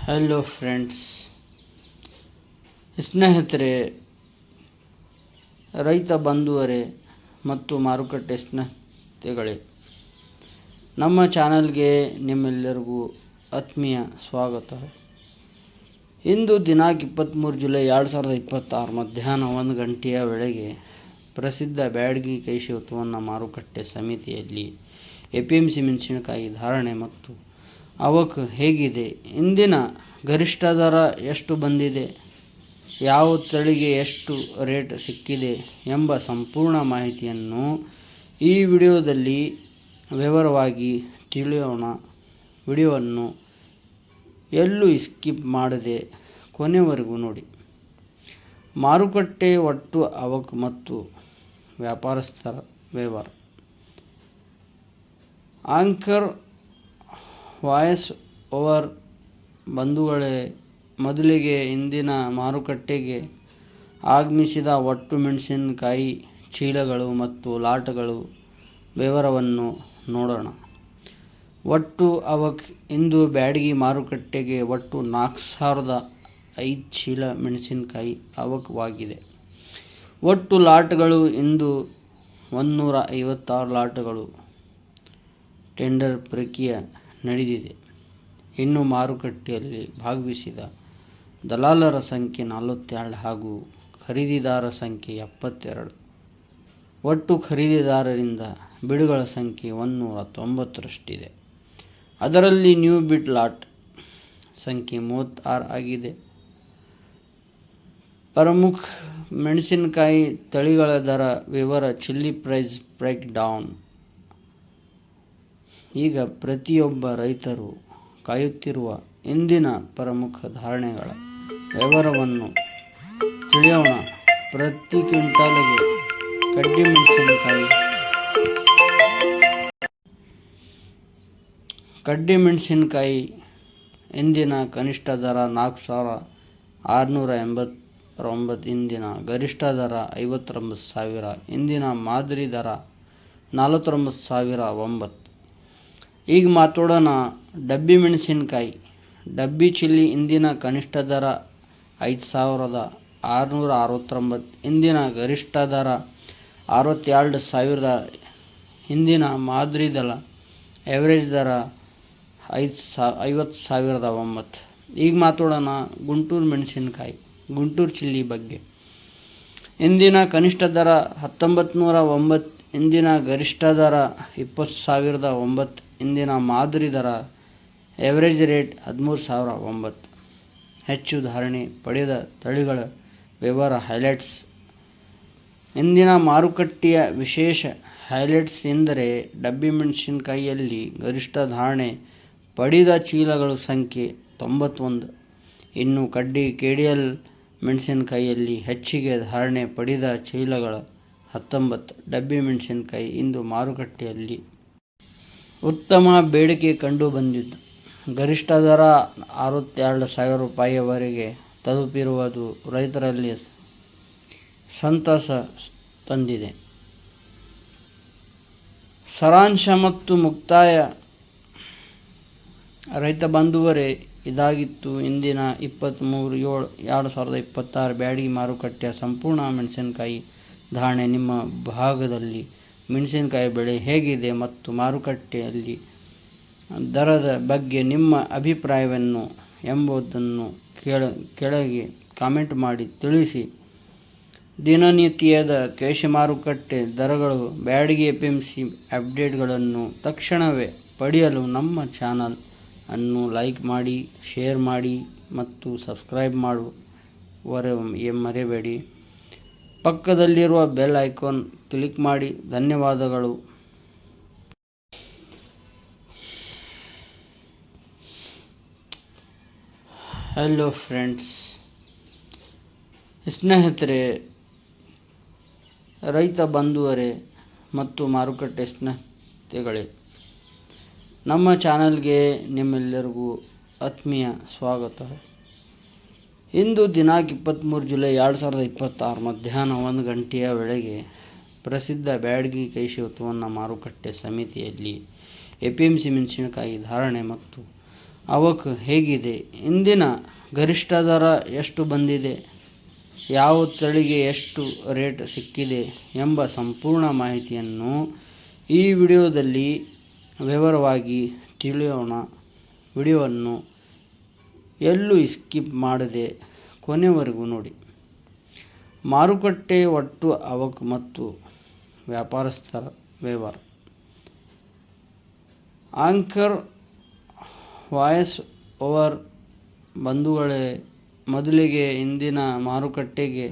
Hello friends, ಸ್ನೇಹಿತರೆ, ರೈತ ಬಂಧುವರೇ ಮತ್ತು ಮಾರುಕಟ್ಟೆ ಸ್ನೇಹಿತಗಳೇ, ನಮ್ಮ ಚಾನಲ್ಗೆ ನಿಮ್ಮೆಲ್ಲರಿಗೂ ಆತ್ಮೀಯ ಸ್ವಾಗತ. ಇಂದು ದಿನಾಂಕ 23 ಜುಲೈ 2026 ಮಧ್ಯಾಹ್ನ 1 ಗಂಟೆಯ ವೇಳೆಗೆ ಪ್ರಸಿದ್ಧ ಬ್ಯಾಡಗಿ ಕೃಷಿ ಉತ್ಪನ್ನ ಮಾರುಕಟ್ಟೆ ಸಮಿತಿಯಲ್ಲಿ ಎಪಿಎಂಸಿ ಮೆಣಸಿನಕಾಯಿ ಧಾರಣೆ ಮತ್ತು ಅವಕ್ ಹೇಗಿದೆ, ಇಂದಿನ ಗರಿಷ್ಠ ದರ ಎಷ್ಟು ಬಂದಿದೆ, ಯಾವ ತಳಿಗೆ ಎಷ್ಟು ರೇಟ್ ಸಿಕ್ಕಿದೆ ಎಂಬ ಸಂಪೂರ್ಣ ಮಾಹಿತಿಯನ್ನು ಈ ವಿಡಿಯೋದಲ್ಲಿ ವಿವರವಾಗಿ ತಿಳಿಯೋಣ. ವಿಡಿಯೋವನ್ನು ಎಲ್ಲೂ ಸ್ಕಿಪ್ ಮಾಡದೆ ಕೊನೆವರೆಗೂ ನೋಡಿ. ಮಾರುಕಟ್ಟೆ ಒಟ್ಟು ಅವಕ್ ಮತ್ತು ವ್ಯಾಪಾರಸ್ಥರ ವ್ಯವಹಾರ. Anchor voice over. ಬಂಧುಗಳೇ, ಮೊದಲಿಗೆ ಇಂದಿನ ಮಾರುಕಟ್ಟೆಗೆ ಆಗಮಿಸಿದ ಒಟ್ಟು ಮೆಣಸಿನಕಾಯಿ ಚೀಲಗಳು ಮತ್ತು ಲಾಟ್ಗಳ ವಿವರವನ್ನು ನೋಡೋಣ. ಒಟ್ಟು ಅವಕ್. ಇಂದು ಬ್ಯಾಡಗಿ ಮಾರುಕಟ್ಟೆಗೆ ಒಟ್ಟು 4005 ಚೀಲ ಮೆಣಸಿನಕಾಯಿ ಅವಕವಾಗಿದೆ. ಒಟ್ಟು ಲಾಟ್ಗಳು ಇಂದು 156 ಲಾಟ್ಗಳು ಟೆಂಡರ್ ಪ್ರಕ್ರಿಯೆ ನಡೆದಿದೆ. ಇನ್ನು ಮಾರುಕಟ್ಟೆಯಲ್ಲಿ ಭಾಗವಹಿಸಿದ ದಲಾಲರ ಸಂಖ್ಯೆ 42 ಹಾಗೂ ಖರೀದಿದಾರರ ಸಂಖ್ಯೆ 72. ಒಟ್ಟು ಖರೀದಿದಾರರಿಂದ ಬಿಡುಗಳ ಸಂಖ್ಯೆ 190ರಷ್ಟಿದೆ. ಅದರಲ್ಲಿ ನ್ಯೂ ಬಿಡ್ ಲಾಟ್ ಸಂಖ್ಯೆ 36 ಆಗಿದೆ. ಪ್ರಮುಖ ಮೆಣಸಿನಕಾಯಿ ತಳಿಗಳ ದರ ವಿವರ. Chilli price break down. ಈಗ ಪ್ರತಿಯೊಬ್ಬ ರೈತರು ಕಾಯುತ್ತಿರುವ ಇಂದಿನ ಪ್ರಮುಖ ಧಾರಣೆಗಳ ವಿವರವನ್ನು ತಿಳಿಯೋಣ. ಪ್ರತಿ ಕ್ವಿಂಟಾಲಿಗೆ ಕಡ್ಡಿ ಮೆಣಸಿನಕಾಯಿ ಇಂದಿನ ಕನಿಷ್ಠ ದರ 4,689. ಇಂದಿನ ಗರಿಷ್ಠ ದರ 59,000. ಇಂದಿನ ಮಾದರಿ ದರ 49,009. ಈಗ ಮಾತಾಡೋಣ ಡಬ್ಬಿ ಮೆಣಸಿನಕಾಯಿ. ಡಬ್ಬಿ ಚಿಲ್ಲಿ ಇಂದಿನ ಕನಿಷ್ಠ ದರ 5,669. ಇಂದಿನ ಗರಿಷ್ಠ ದರ 62,000. ಇಂದಿನ ಮಾದರಿ ದರ ಎವರೇಜ್ ದರ 50,009. ಈಗ ಮಾತಾಡೋಣ ಗುಂಟೂರು ಮೆಣಸಿನಕಾಯಿ, ಗುಂಟೂರು ಚಿಲ್ಲಿ ಬಗ್ಗೆ. ಇಂದಿನ ಕನಿಷ್ಠ ದರ 1909. ಇಂದಿನ ಗರಿಷ್ಠ ದರ 20,009. ಇಂದಿನ ಮಾದರಿ ದರ ಎವರೇಜ್ ರೇಟ್ 13,009. ಹೆಚ್ಚು ಧಾರಣೆ ಪಡೆದ ತಳಿಗಳ ವಿವರ. ಹೈಲೈಟ್ಸ್. ಇಂದಿನ ಮಾರುಕಟ್ಟೆಯ ವಿಶೇಷ ಹೈಲೈಟ್ಸ್ ಎಂದರೆ ಡಬ್ಬಿ ಮೆಣಸಿನಕಾಯಿಯಲ್ಲಿ ಗರಿಷ್ಠ ಧಾರಣೆ ಪಡೆದ ಚೀಲಗಳ ಸಂಖ್ಯೆ 91. ಇನ್ನು ಕಡ್ಡಿ KDL ಮೆಣಸಿನಕಾಯಿಯಲ್ಲಿ ಹೆಚ್ಚಿಗೆ ಧಾರಣೆ ಪಡೆದ ಚೀಲಗಳ 19. ಡಬ್ಬಿ ಮೆಣಸಿನಕಾಯಿ ಇಂದು ಮಾರುಕಟ್ಟೆಯಲ್ಲಿ ಉತ್ತಮ ಬೇಡಿಕೆ ಕಂಡು ಬಂದಿದ್ದು, ಗರಿಷ್ಠ ದರ 62,000 ರೂಪಾಯಿವರೆಗೆ ತಲುಪಿರುವುದು ರೈತರಲ್ಲಿ ಸಂತಸ ತಂದಿದೆ. ಸಾರಾಂಶ ಮತ್ತು ಮುಕ್ತಾಯ. ರೈತ ಬಂಧುವರೇ, ಇದಾಗಿತ್ತು ಇಂದಿನ 23/7/2026 ಬ್ಯಾಡಗಿ ಮಾರುಕಟ್ಟೆಯ ಸಂಪೂರ್ಣ ಮೆಣಸಿನಕಾಯಿ ಧಾರಣೆ. ನಿಮ್ಮ ಭಾಗದಲ್ಲಿ ಮೆಣಸಿನಕಾಯಿ ಬೆಳೆ ಹೇಗಿದೆ ಮತ್ತು ಮಾರುಕಟ್ಟೆಯಲ್ಲಿ ದರದ ಬಗ್ಗೆ ನಿಮ್ಮ ಅಭಿಪ್ರಾಯವೇನು ಎಂಬುದನ್ನು ಕೆಳಗೆ ಕಾಮೆಂಟ್ ಮಾಡಿ ತಿಳಿಸಿ. ದಿನನಿತ್ಯದ ಕೃಷಿ ಮಾರುಕಟ್ಟೆ ದರಗಳು, ಬ್ಯಾಡಗಿ ಎಪಿಎಂಸಿ ಅಪ್ಡೇಟ್ಗಳನ್ನು ತಕ್ಷಣವೇ ಪಡೆಯಲು ನಮ್ಮ ಚಾನಲ್ ಅನ್ನು ಲೈಕ್ ಮಾಡಿ, ಶೇರ್ ಮಾಡಿ ಮತ್ತು ಸಬ್ಸ್ಕ್ರೈಬ್ ಮರೆಯಬೇಡಿ. ಪಕ್ಕದಲ್ಲಿರುವ ಬೆಲ್ ಐಕಾನ್ ಕ್ಲಿಕ್ ಮಾಡಿ. ಧನ್ಯವಾದಗಳು. ಹಲೋ ಫ್ರೆಂಡ್ಸ್, ಸ್ನೇಹಿತರೆ, ರೈತ ಬಂಧುವರೇ ಮತ್ತು ಮಾರುಕಟ್ಟೆ ಸ್ನೇಹಿತಗಳೇ, ನಮ್ಮ ಚಾನಲ್ಗೆ ನಿಮ್ಮೆಲ್ಲರಿಗೂ ಆತ್ಮೀಯ ಸ್ವಾಗತ. ಇಂದು ದಿನಾಂಕ 23 ಜುಲೈ 2026 ಮಧ್ಯಾಹ್ನ 1 ಗಂಟೆಯ ವೇಳೆಗೆ ಪ್ರಸಿದ್ಧ ಬ್ಯಾಡಗಿ ಕೃಷಿ ಉತ್ಪನ್ನ ಮಾರುಕಟ್ಟೆ ಸಮಿತಿಯಲ್ಲಿ ಎಪಿಎಂಸಿ ಮೆಣಸಿನಕಾಯಿ ಧಾರಣೆ ಮತ್ತು ಅವಕ್ ಹೇಗಿದೆ, ಇಂದಿನ ಗರಿಷ್ಠ ದರ ಎಷ್ಟು ಬಂದಿದೆ, ಯಾವ ತಳಿಗೆ ಎಷ್ಟು ರೇಟ್ ಸಿಕ್ಕಿದೆ ಎಂಬ ಸಂಪೂರ್ಣ ಮಾಹಿತಿಯನ್ನು ಈ ವಿಡಿಯೋದಲ್ಲಿ ವಿವರವಾಗಿ ತಿಳಿಯೋಣ. ವಿಡಿಯೋವನ್ನು ಎಲ್ಲೂ ಸ್ಕಿಪ್ ಮಾಡದೆ ಕೊನೆವರೆಗೂ ನೋಡಿ. ಮಾರುಕಟ್ಟೆ ಒಟ್ಟು ಅವಕ್ ಮತ್ತು ವ್ಯಾಪಾರಸ್ಥರ ವ್ಯವಹಾರ. Anchor voice over. ಬಂಧುಗಳೇ, ಮೊದಲಿಗೆ ಇಂದಿನ ಮಾರುಕಟ್ಟೆಗೆ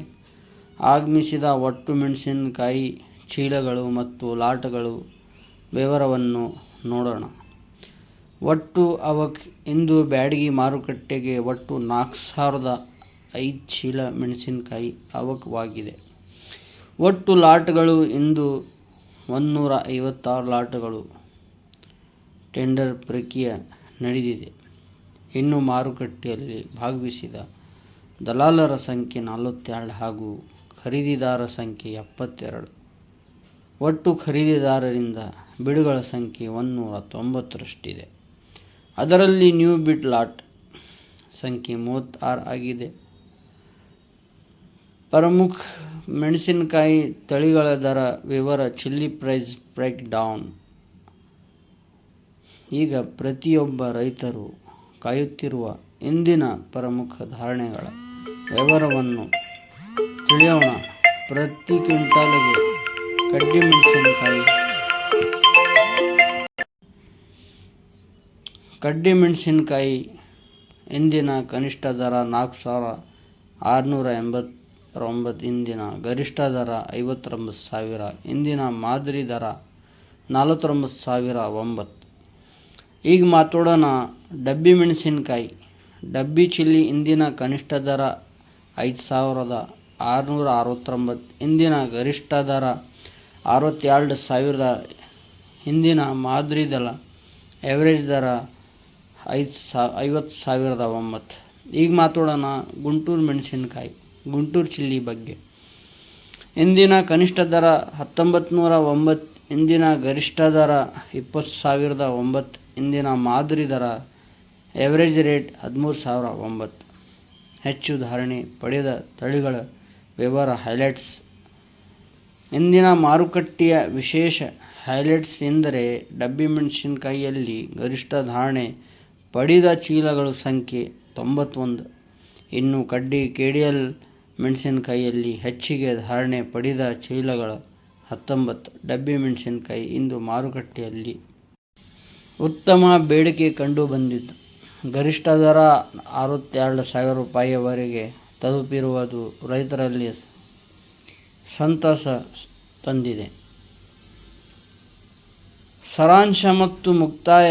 ಆಗಮಿಸಿದ ಒಟ್ಟು ಮೆಣಸಿನಕಾಯಿ ಚೀಲಗಳು ಮತ್ತು ಲಾಟ್ಗಳ ವಿವರವನ್ನು ನೋಡೋಣ. ಒಟ್ಟು ಅವಕ್. ಇಂದು ಬ್ಯಾಡಗಿ ಮಾರುಕಟ್ಟೆಗೆ ಒಟ್ಟು 4,005 ಚೀಲ ಮೆಣಸಿನಕಾಯಿ ಅವಕವಾಗಿದೆ. ಒಟ್ಟು ಲಾಟ್ಗಳು ಇಂದು 156 ಲಾಟ್ಗಳು ಟೆಂಡರ್ ಪ್ರಕ್ರಿಯೆ ನಡೆದಿದೆ. ಇನ್ನು ಮಾರುಕಟ್ಟೆಯಲ್ಲಿ ಭಾಗವಹಿಸಿದ ದಲಾಲರ ಸಂಖ್ಯೆ 42 ಹಾಗೂ ಖರೀದಿದಾರರ ಸಂಖ್ಯೆ 72. ಒಟ್ಟು ಖರೀದಿದಾರರಿಂದ ಬಿಡುಗಡೆ ಸಂಖ್ಯೆ 190ರಷ್ಟಿದೆ. ಅದರಲ್ಲಿ ನ್ಯೂ ಬಿಡ್ ಲಾಟ್ ಸಂಖ್ಯೆ 36 ಆಗಿದೆ. ಪ್ರಮುಖ ಮೆಣಸಿನಕಾಯಿ ತಳಿಗಳ ದರ ವಿವರ. Chilli price break down. ಈಗ ಪ್ರತಿಯೊಬ್ಬ ರೈತರು ಕಾಯುತ್ತಿರುವ ಇಂದಿನ ಪ್ರಮುಖ ಧಾರಣೆಗಳ ವಿವರವನ್ನು ತಿಳಿಯೋಣ. ಪ್ರತಿ ಕ್ವಿಂಟಾಲಿಗೆ ಕಡ್ಡಿ ಮೆಣಸಿನಕಾಯಿ ಇಂದಿನ ಕನಿಷ್ಠ ದರ 4,689. ಇಂದಿನ ಗರಿಷ್ಠ ದರ 59,000. ಇಂದಿನ ಮಾದರಿ ದರ 49,009. ಈಗ ಮಾತಾಡೋಣ ಡಬ್ಬಿ ಮೆಣಸಿನಕಾಯಿ. ಡಬ್ಬಿ ಚಿಲ್ಲಿ ಇಂದಿನ ಕನಿಷ್ಠ ದರ 5,669. ಇಂದಿನ ಗರಿಷ್ಠ ದರ 62,000. ಇಂದಿನ ಮಾದರಿ ದರ ಎವರೇಜ್ ದರ 50,009. ಈಗ ಮಾತಾಡೋಣ ಗುಂಟೂರು ಮೆಣಸಿನಕಾಯಿ, ಗುಂಟೂರು ಚಿಲ್ಲಿ ಬಗ್ಗೆ. ಇಂದಿನ ಕನಿಷ್ಠ ದರ 19,900. ಇಂದಿನ ಗರಿಷ್ಠ ದರ 20,009. ಇಂದಿನ ಮಾದರಿ ದರ ಎವರೇಜ್ ರೇಟ್ 13,009. ಹೆಚ್ಚು ಧಾರಣೆ ಪಡೆದ ತಳಿಗಳ ವಿವರ. ಹೈಲೈಟ್ಸ್. ಇಂದಿನ ಮಾರುಕಟ್ಟೆಯ ವಿಶೇಷ ಹೈಲೈಟ್ಸ್ ಎಂದರೆ ಡಬ್ಬಿ ಮೆಣಸಿನಕಾಯಿಯಲ್ಲಿ ಗರಿಷ್ಠ ಧಾರಣೆ ಪಡೆದ ಚೀಲಗಳ ಸಂಖ್ಯೆ 91. ಇನ್ನು ಕಡ್ಡಿ KDL ಮೆಣಸಿನಕಾಯಿಯಲ್ಲಿ ಹೆಚ್ಚಿಗೆ ಧಾರಣೆ ಪಡೆದ ಚೀಲಗಳು 19. ಡಬ್ಬಿ ಮೆಣಸಿನಕಾಯಿ ಇಂದು ಮಾರುಕಟ್ಟೆಯಲ್ಲಿ ಉತ್ತಮ ಬೇಡಿಕೆ ಕಂಡು ಬಂದಿದ್ದು, ಗರಿಷ್ಠ ದರ 62,000 ರೂಪಾಯಿವರೆಗೆ ತಲುಪಿರುವುದು ರೈತರಲ್ಲಿ ಸಂತಸ ತಂದಿದೆ. ಸಾರಾಂಶ ಮತ್ತು ಮುಕ್ತಾಯ.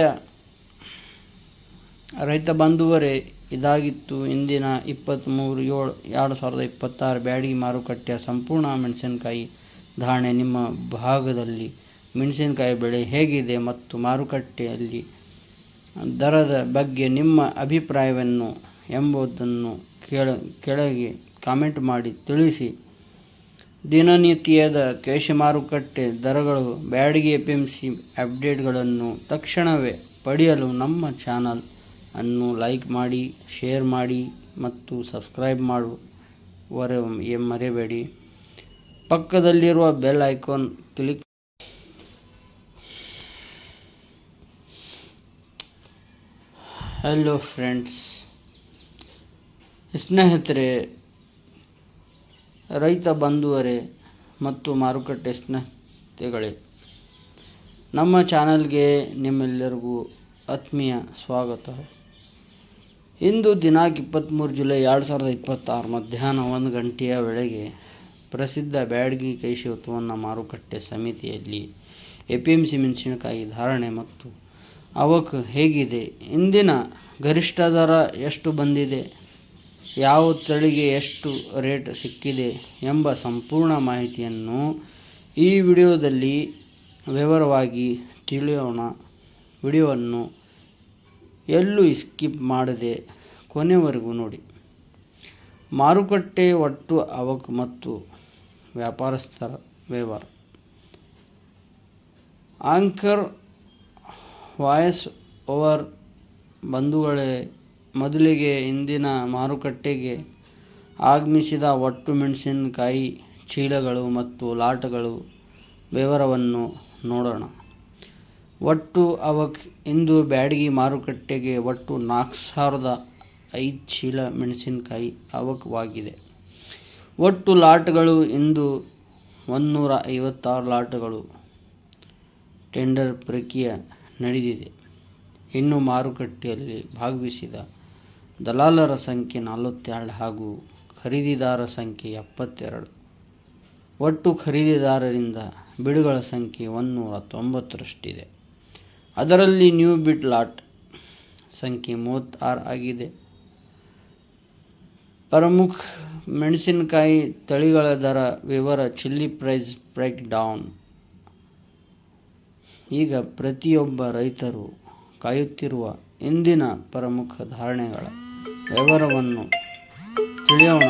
ರೈತ ಬಾಂಧವರೇ, ಇದಾಗಿತ್ತು ಇಂದಿನ 23/7/2026 ಬ್ಯಾಡಗಿ ಮಾರುಕಟ್ಟೆಯ ಸಂಪೂರ್ಣ ಮೆಣಸಿನಕಾಯಿ ಧಾರಣೆ. ನಿಮ್ಮ ಭಾಗದಲ್ಲಿ ಮೆಣಸಿನಕಾಯಿ ಬೆಳೆ ಹೇಗಿದೆ ಮತ್ತು ಮಾರುಕಟ್ಟೆಯಲ್ಲಿ ದರದ ಬಗ್ಗೆ ನಿಮ್ಮ ಅಭಿಪ್ರಾಯವೇನು ಎಂಬುದನ್ನು ಕೆಳಗೆ ಕಾಮೆಂಟ್ ಮಾಡಿ ತಿಳಿಸಿ. ದಿನನಿತ್ಯದ ಕೃಷಿ ಮಾರುಕಟ್ಟೆ ದರಗಳು, ಬ್ಯಾಡಗಿ APMC ಅಪ್ಡೇಟ್ಗಳನ್ನು ತಕ್ಷಣವೇ ಪಡೆಯಲು ನಮ್ಮ ಚಾನಲ್ ಅನ್ನು ಲೈಕ್ ಮಾಡಿ, ಶೇರ್ ಮಾಡಿ ಮತ್ತು ಸಬ್ಸ್ಕ್ರೈಬ್ ಮಾಡುವ ಮರೆಯಬೇಡಿ. ಪಕ್ಕದಲ್ಲಿರುವ bell icon click. Hello friends, ಸ್ನೇಹಿತರೆ, ರೈತ ಬಂಧುವರೇ ಮತ್ತು ಮಾರುಕಟ್ಟೆ ಸ್ನೇಹಿತಗಳೇ, ನಮ್ಮ ಚಾನಲ್ಗೆ ನಿಮ್ಮೆಲ್ಲರಿಗೂ ಆತ್ಮೀಯ ಸ್ವಾಗತ. ಇಂದು ದಿನಾಂಕ 23 ಜುಲೈ 2026 ಮಧ್ಯಾಹ್ನ 1 ಗಂಟೆಯ ವೇಳೆಗೆ ಪ್ರಸಿದ್ಧ ಬ್ಯಾಡಗಿ ಕೃಷಿ ಉತ್ಪನ್ನ ಮಾರುಕಟ್ಟೆ ಸಮಿತಿಯಲ್ಲಿ APMC ಮೆಣಸಿನಕಾಯಿ ಧಾರಣೆ ಮತ್ತು ಅವಕ್ ಹೇಗಿದೆ, ಇಂದಿನ ಗರಿಷ್ಠ ದರ ಎಷ್ಟು ಬಂದಿದೆ, ಯಾವ ತಳಿಗೆ ಎಷ್ಟು ರೇಟ್ ಸಿಕ್ಕಿದೆ ಎಂಬ ಸಂಪೂರ್ಣ ಮಾಹಿತಿಯನ್ನು ಈ ವಿಡಿಯೋದಲ್ಲಿ ವಿವರವಾಗಿ ತಿಳಿಯೋಣ. ವಿಡಿಯೋವನ್ನು ಎಲ್ಲೂ ಸ್ಕಿಪ್ ಮಾಡದೆ ಕೊನೆವರೆಗೂ ನೋಡಿ. ಮಾರುಕಟ್ಟೆ ಒಟ್ಟು ಅವಕ್ ಮತ್ತು ವ್ಯಾಪಾರಸ್ಥರ ವ್ಯವಹಾರ. Anchor voice over. ಬಂಧುಗಳೇ, ಮೊದಲಿಗೆ ಇಂದಿನ ಮಾರುಕಟ್ಟೆಗೆ ಆಗಮಿಸಿದ ಒಟ್ಟು ಮೆಣಸಿನಕಾಯಿ ಚೀಲಗಳು ಮತ್ತು ಲಾಟ್ಗಳ ವಿವರವನ್ನು ನೋಡೋಣ. ಒಟ್ಟು ಅವಕ್ ಇಂದು ಬ್ಯಾಡಗಿ ಮಾರುಕಟ್ಟೆಗೆ ಒಟ್ಟು 4,005 ಚೀಲ ಮೆಣಸಿನಕಾಯಿ ಅವಕವಾಗಿದೆ. ಒಟ್ಟು ಲಾಟ್ಗಳು ಇಂದು 156 ಲಾಟ್ಗಳು ಟೆಂಡರ್ ಪ್ರಕ್ರಿಯೆ ನಡೆದಿದೆ. ಇನ್ನು ಮಾರುಕಟ್ಟೆಯಲ್ಲಿ ಭಾಗವಹಿಸಿದ ದಲಾಲರ ಸಂಖ್ಯೆ 42 ಹಾಗೂ ಖರೀದಿದಾರರ ಸಂಖ್ಯೆ 72. ಒಟ್ಟು ಖರೀದಿದಾರರಿಂದ ಬಿಡುಗಳ ಸಂಖ್ಯೆ 190ರಷ್ಟಿದೆ. ಅದರಲ್ಲಿ ನ್ಯೂ ಬಿಡ್ ಲಾಟ್ ಸಂಖ್ಯೆ 36 ಆಗಿದೆ. ಪ್ರಮುಖ ಮೆಣಸಿನಕಾಯಿ ತಳಿಗಳ ದರ ವಿವರ ಚಿಲ್ಲಿ ಪ್ರೈಸ್ ಬ್ರೇಕ್ ಡೌನ್. ಈಗ ಪ್ರತಿಯೊಬ್ಬ ರೈತರು ಕಾಯುತ್ತಿರುವ ಇಂದಿನ ಪ್ರಮುಖ ಧಾರಣೆಗಳ ವಿವರವನ್ನು ತಿಳಿಯೋಣ.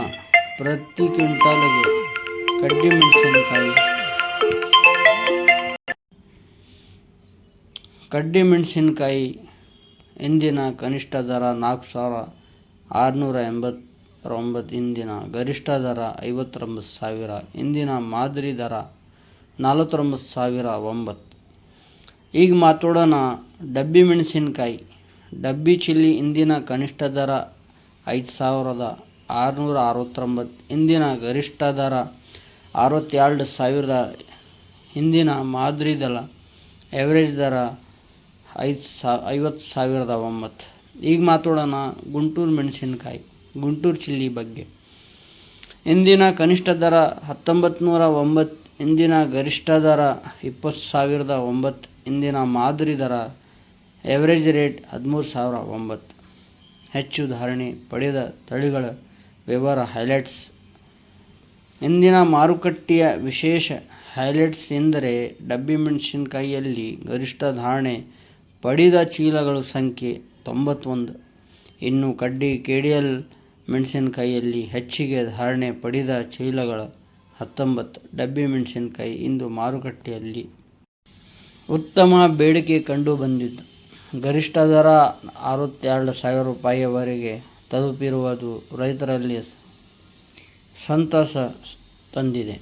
ಪ್ರತಿ ಕ್ವಿಂಟಾಲಿಗೆ ಕಡ್ಡಿ ಮೆಣಸಿನಕಾಯಿ ಇಂದಿನ ಕನಿಷ್ಠ ದರ 4,689, ಇಂದಿನ ಗರಿಷ್ಠ ದರ 59,000, ಇಂದಿನ ಮಾದರಿ ದರ 49,009. ಈಗ ಮಾತಾಡೋಣ ಡಬ್ಬಿ ಮೆಣಸಿನಕಾಯಿ. ಡಬ್ಬಿ ಚಿಲ್ಲಿ ಇಂದಿನ ಕನಿಷ್ಠ ದರ 5,669, ಇಂದಿನ ಗರಿಷ್ಠ ದರ 62,000, ಇಂದಿನ ಮಾದರಿ ದರ ಎವರೇಜ್ ದರ 50,009. ಈಗ ಮಾತಾಡೋಣ ಗುಂಟೂರು ಮೆಣಸಿನಕಾಯಿ, ಗುಂಟೂರು ಚಿಲ್ಲಿ ಬಗ್ಗೆ. ಇಂದಿನ ಕನಿಷ್ಠ ದರ 1,909, ಇಂದಿನ ಗರಿಷ್ಠ ದರ 20,009, ಇಂದಿನ ಮಾದರಿ ದರ ಎವರೇಜ್ ರೇಟ್ 13,009. ಹೆಚ್ಚು ಧಾರಣೆ ಪಡೆದ ತಳಿಗಳ ವಿವರ ಹೈಲೈಟ್ಸ್. ಇಂದಿನ ಮಾರುಕಟ್ಟೆಯ ವಿಶೇಷ ಹೈಲೈಟ್ಸ್ ಎಂದರೆ ಡಬ್ಬಿ ಮೆಣಸಿನಕಾಯಿಯಲ್ಲಿ ಗರಿಷ್ಠ ಧಾರಣೆ ಪಡೆದ ಚೀಲಗಳ ಸಂಖ್ಯೆ 91. ಇನ್ನು ಕಡ್ಡಿ KDL ಮೆಣಸಿನಕಾಯಿಯಲ್ಲಿ ಹೆಚ್ಚಿಗೆ ಧಾರಣೆ ಪಡೆದ ಚೀಲಗಳು 19. ಡಬ್ಬಿ ಮೆಣಸಿನಕಾಯಿ ಇಂದು ಮಾರುಕಟ್ಟೆಯಲ್ಲಿ ಉತ್ತಮ ಬೇಡಿಕೆ ಕಂಡು ಬಂದಿದ್ದು ಗರಿಷ್ಠ ದರ 62,000 ರೂಪಾಯಿವರೆಗೆ ತಲುಪಿರುವುದು ರೈತರಲ್ಲಿ ಸಂತಸ ತಂದಿದೆ.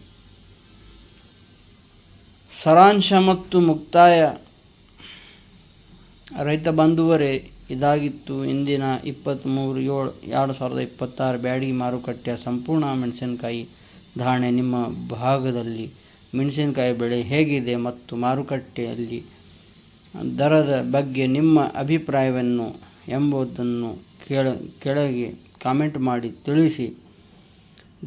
ಸಾರಾಂಶ ಮತ್ತು ಮುಕ್ತಾಯ. ರೈತ ಬಾಂಧವರೇ, ಇದಾಗಿತ್ತು ಇಂದಿನ 23/7/2026 ಬ್ಯಾಡಗಿ ಮಾರುಕಟ್ಟೆಯ ಸಂಪೂರ್ಣ ಮೆಣಸಿನಕಾಯಿ ಧಾರಣೆ. ನಿಮ್ಮ ಭಾಗದಲ್ಲಿ ಮೆಣಸಿನಕಾಯಿ ಬೆಳೆ ಹೇಗಿದೆ ಮತ್ತು ಮಾರುಕಟ್ಟೆಯಲ್ಲಿ ದರದ ಬಗ್ಗೆ ನಿಮ್ಮ ಅಭಿಪ್ರಾಯವೇನು ಎಂಬುದನ್ನು ಕೆಳಗೆ ಕಾಮೆಂಟ್ ಮಾಡಿ ತಿಳಿಸಿ.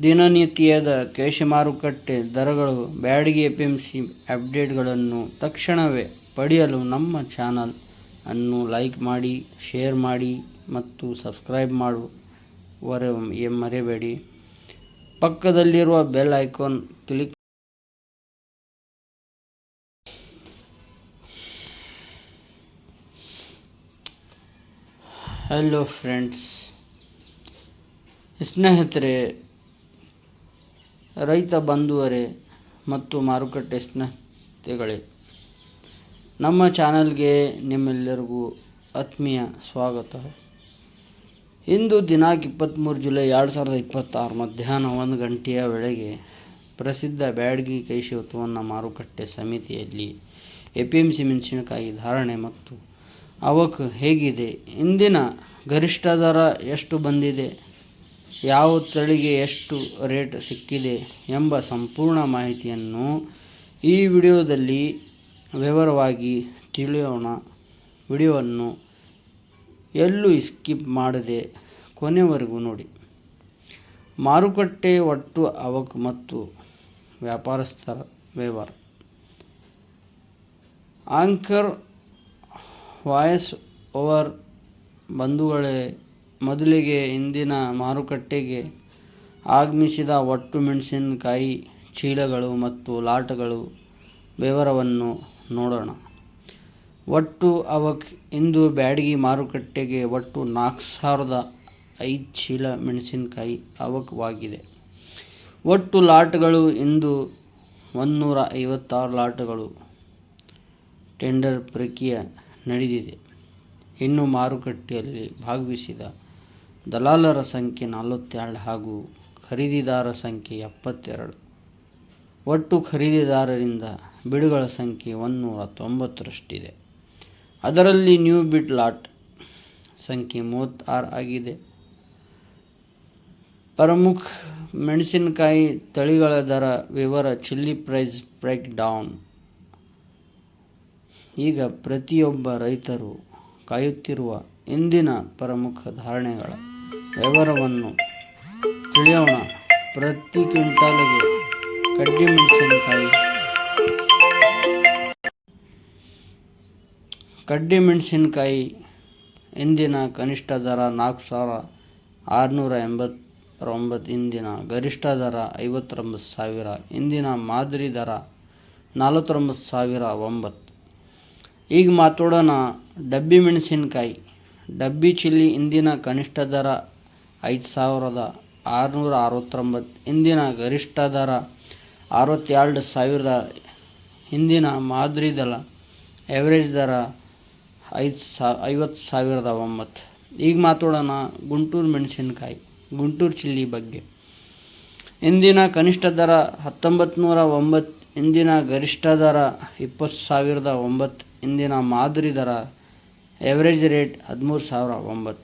ದಿನನಿತ್ಯದ ಕೃಷಿ ಮಾರುಕಟ್ಟೆ ದರಗಳು, ಬ್ಯಾಡಗಿ APMC ಅಪ್ಡೇಟ್ಗಳನ್ನು ತಕ್ಷಣವೇ ಪಡೆಯಲು ನಮ್ಮ ಚಾನಲ್ ಅನ್ನು ಲೈಕ್ ಮಾಡಿ, ಶೇರ್ ಮಾಡಿ ಮತ್ತು ಸಬ್ಸ್ಕ್ರೈಬ್ ಮಾಡುವ ಮರೆಯಬೇಡಿ. ಪಕ್ಕದಲ್ಲಿರುವ bell icon click. Hello friends, ಸ್ನೇಹಿತರೆ, ರೈತ ಬಂಧುವರೇ ಮತ್ತು ಮಾರುಕಟ್ಟೆ ಸ್ನೇಹಿತಗಳೇ, ನಮ್ಮ ಚಾನಲ್ಗೆ ನಿಮ್ಮೆಲ್ಲರಿಗೂ ಆತ್ಮೀಯ ಸ್ವಾಗತ. ಇಂದು ದಿನಾಂಕ 23 ಜುಲೈ 2026 ಮಧ್ಯಾಹ್ನ 1 ಗಂಟೆಯ ವೇಳೆಗೆ ಪ್ರಸಿದ್ಧ ಬ್ಯಾಡಗಿ ಕೃಷಿ ಉತ್ಪನ್ನ ಮಾರುಕಟ್ಟೆ ಸಮಿತಿಯಲ್ಲಿ APMC ಮೆಣಸಿನಕಾಯಿ ಧಾರಣೆ ಮತ್ತು ಅವಕ್ ಹೇಗಿದೆ, ಇಂದಿನ ಗರಿಷ್ಠ ದರ ಎಷ್ಟು ಬಂದಿದೆ, ಯಾವ ತಳಿಗೆ ಎಷ್ಟು ರೇಟ್ ಸಿಕ್ಕಿದೆ ಎಂಬ ಸಂಪೂರ್ಣ ಮಾಹಿತಿಯನ್ನು ಈ ವಿಡಿಯೋದಲ್ಲಿ ವಿವರವಾಗಿ ತಿಳಿಯೋಣ. ವಿಡಿಯೋವನ್ನು ಎಲ್ಲೂ ಸ್ಕಿಪ್ ಮಾಡದೆ ಕೊನೆವರೆಗೂ ನೋಡಿ. ಮಾರುಕಟ್ಟೆ ಒಟ್ಟು ಅವಕ್ ಮತ್ತು ವ್ಯಾಪಾರಸ್ಥರ ವ್ಯವಹಾರ. Anchor voice over. ಬಂಧುಗಳೇ, ಮೊದಲಿಗೆ ಇಂದಿನ ಮಾರುಕಟ್ಟೆಗೆ ಆಗಮಿಸಿದ ಒಟ್ಟು ಮೆಣಸಿನಕಾಯಿ ಚೀಲಗಳು ಮತ್ತು ಲಾಟ್ಗಳ ವಿವರವನ್ನು ನೋಡೋಣ. ಒಟ್ಟು ಅವಕ್ ಇಂದು ಬ್ಯಾಡಗಿ ಮಾರುಕಟ್ಟೆಗೆ ಒಟ್ಟು 4,005 ಚೀಲ ಮೆಣಸಿನಕಾಯಿ ಅವಕವಾಗಿದೆ. ಒಟ್ಟು ಲಾಟ್ಗಳು ಇಂದು 156 ಲಾಟ್ಗಳು ಟೆಂಡರ್ ಪ್ರಕ್ರಿಯೆ ನಡೆದಿದೆ. ಇನ್ನು ಮಾರುಕಟ್ಟೆಯಲ್ಲಿ ಭಾಗವಹಿಸಿದ ದಲಾಲರ ಸಂಖ್ಯೆ 42 ಹಾಗೂ ಖರೀದಿದಾರ ಸಂಖ್ಯೆ 72. ಒಟ್ಟು ಖರೀದಿದಾರರಿಂದ ಬಿಡುಗಳ ಸಂಖ್ಯೆ 190ರಷ್ಟಿದೆ. ಅದರಲ್ಲಿ ನ್ಯೂ ಬಿಡ್ ಲಾಟ್ ಸಂಖ್ಯೆ 36 ಆಗಿದೆ. ಪ್ರಮುಖ ಮೆಣಸಿನಕಾಯಿ ತಳಿಗಳ ದರ ವಿವರ. Chilli price break down. ಈಗ ಪ್ರತಿಯೊಬ್ಬ ರೈತರು ಕಾಯುತ್ತಿರುವ ಇಂದಿನ ಪ್ರಮುಖ ಧಾರಣೆಗಳ ವಿವರವನ್ನು ತಿಳಿಯೋಣ. ಪ್ರತಿ ಕ್ವಿಂಟಾಲಿಗೆ ಕಡ್ಡಿ ಮೆಣಸಿನಕಾಯಿ ಇಂದಿನ ಕನಿಷ್ಠ ದರ 4,689. ಇಂದಿನ ಗರಿಷ್ಠ ದರ 59,000. ಇಂದಿನ ಮಾದರಿ ದರ 49,009. ಈಗ ಮಾತಾಡೋಣ ಡಬ್ಬಿ ಮೆಣಸಿನಕಾಯಿ. ಡಬ್ಬಿ ಚಿಲ್ಲಿ ಇಂದಿನ ಕನಿಷ್ಠ ದರ 5,669. ಇಂದಿನ ಗರಿಷ್ಠ ದರ 62,000. ಇಂದಿನ ಮಾದರಿ ದರ ಎವರೇಜ್ ದರ 50,009. ಈಗ ಮಾತಾಡೋಣ ಗುಂಟೂರು ಮೆಣಸಿನಕಾಯಿ, ಗುಂಟೂರು ಚಿಲ್ಲಿ ಬಗ್ಗೆ. ಇಂದಿನ ಕನಿಷ್ಠ ದರ 1909. ಇಂದಿನ ಗರಿಷ್ಠ ದರ 20,009. ಇಂದಿನ ಮಾದರಿ ದರ ಎವರೇಜ್ ರೇಟ್ 13,009.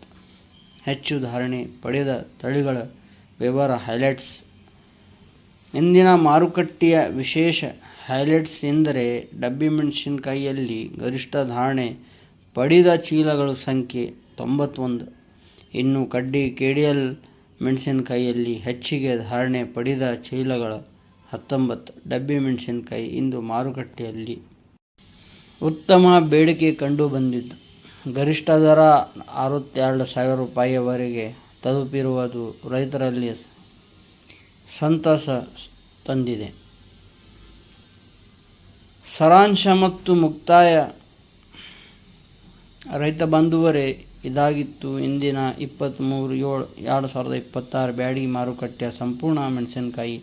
ಹೆಚ್ಚು ಧಾರಣೆ ಪಡೆದ ತಳಿಗಳ ವಿವರ. ಹೈಲೈಟ್ಸ್. ಇಂದಿನ ಮಾರುಕಟ್ಟೆಯ ವಿಶೇಷ ಹೈಲೈಟ್ಸ್ ಎಂದರೆ ಡಬ್ಬಿ ಮೆಣಸಿನಕಾಯಿಯಲ್ಲಿ ಗರಿಷ್ಠ ಧಾರಣೆ ಪಡೆದ ಚೀಲಗಳ ಸಂಖ್ಯೆ 91. ಇನ್ನು KDL ಮೆಣಸಿನಕಾಯಿಯಲ್ಲಿ ಹೆಚ್ಚಿಗೆ ಧಾರಣೆ ಪಡೆದ ಚೀಲಗಳ 19. ಡಬ್ಬಿ ಮೆಣಸಿನಕಾಯಿ ಇಂದು ಮಾರುಕಟ್ಟೆಯಲ್ಲಿ ಉತ್ತಮ ಬೇಡಿಕೆ ಕಂಡು ಬಂದಿದ್ದು ಗರಿಷ್ಠ ದರ 62,000 ರೂಪಾಯಿಯವರೆಗೆ ತಲುಪಿರುವುದು ರೈತರಲ್ಲಿ ಸಂತಸ ತಂದಿದೆ. ಸಾರಾಂಶ ಮತ್ತು ಮುಕ್ತಾಯ. ರೈತ ಬಾಂಧವರೇ, ಇದಾಗಿತ್ತು ಇಂದಿನ 23/7/2026 ಬ್ಯಾಡಗಿ ಮಾರುಕಟ್ಟೆಯ ಸಂಪೂರ್ಣ ಮೆಣಸಿನಕಾಯಿ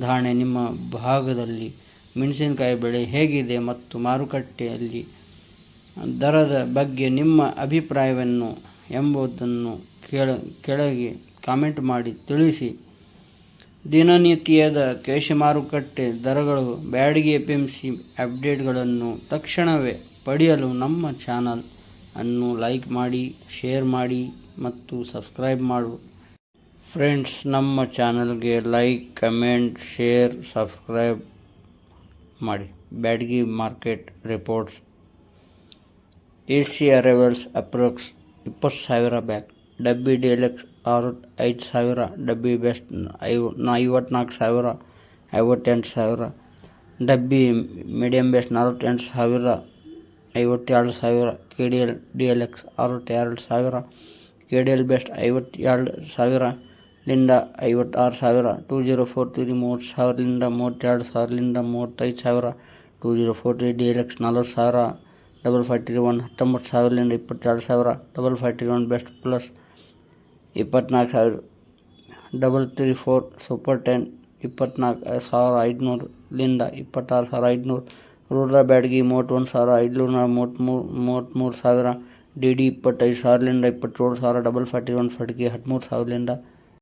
ಧಾರಣೆ. ನಿಮ್ಮ ಭಾಗದಲ್ಲಿ ಮೆಣಸಿನಕಾಯಿ ಬೆಳೆ ಹೇಗಿದೆ ಮತ್ತು ಮಾರುಕಟ್ಟೆಯಲ್ಲಿ ದರದ ಬಗ್ಗೆ ನಿಮ್ಮ ಅಭಿಪ್ರಾಯವನ್ನು ಎಂಬುದನ್ನು ಕೆಳಗೆ ಕಾಮೆಂಟ್ ಮಾಡಿ ತಿಳಿಸಿ. ದಿನನಿತ್ಯದ ಕೃಷಿ ಮಾರುಕಟ್ಟೆ ದರಗಳು, ಬ್ಯಾಡಗಿ APMC ಅಪ್ಡೇಟ್ಗಳನ್ನು ತಕ್ಷಣವೇ ಪಡೆಯಲು ನಮ್ಮ ಚಾನಲ್ ಅನ್ನು ಲೈಕ್ ಮಾಡಿ, ಶೇರ್ ಮಾಡಿ ಮತ್ತು ಸಬ್ಸ್ಕ್ರೈಬ್ ಮಾಡು. ಫ್ರೆಂಡ್ಸ್, ನಮ್ಮ ಚಾನಲ್ಗೆ ಲೈಕ್, ಕಮೆಂಟ್, ಶೇರ್, ಸಬ್ಸ್ಕ್ರೈಬ್ ಮಾಡಿ. Byadgi market reports. AC arrivals approx 20,000 bag. Dabbi deluxe 5,000. Dabbi best 54,000 58,000. Dabbi medium best 48,000 52,000. KDL DLX 62,000. KDL best 52,000 ಲಿಂದ 56,000. 2043 30,000 32,000 35,000. 2043 DLX 40,000. 541 19,000 22,000. 541 best plus 24,000. 334 ಸೂಪರ್ 10 24,500 ಲಿಂದ 26,500. ರೂರಲ್ ಬ್ಯಾಡಗಿ 31,500 33,000. DD 25,000 ಲಿಂದ 27,000. 541 ಫಡ್ಗಿ 13,000 ಲಿಂದ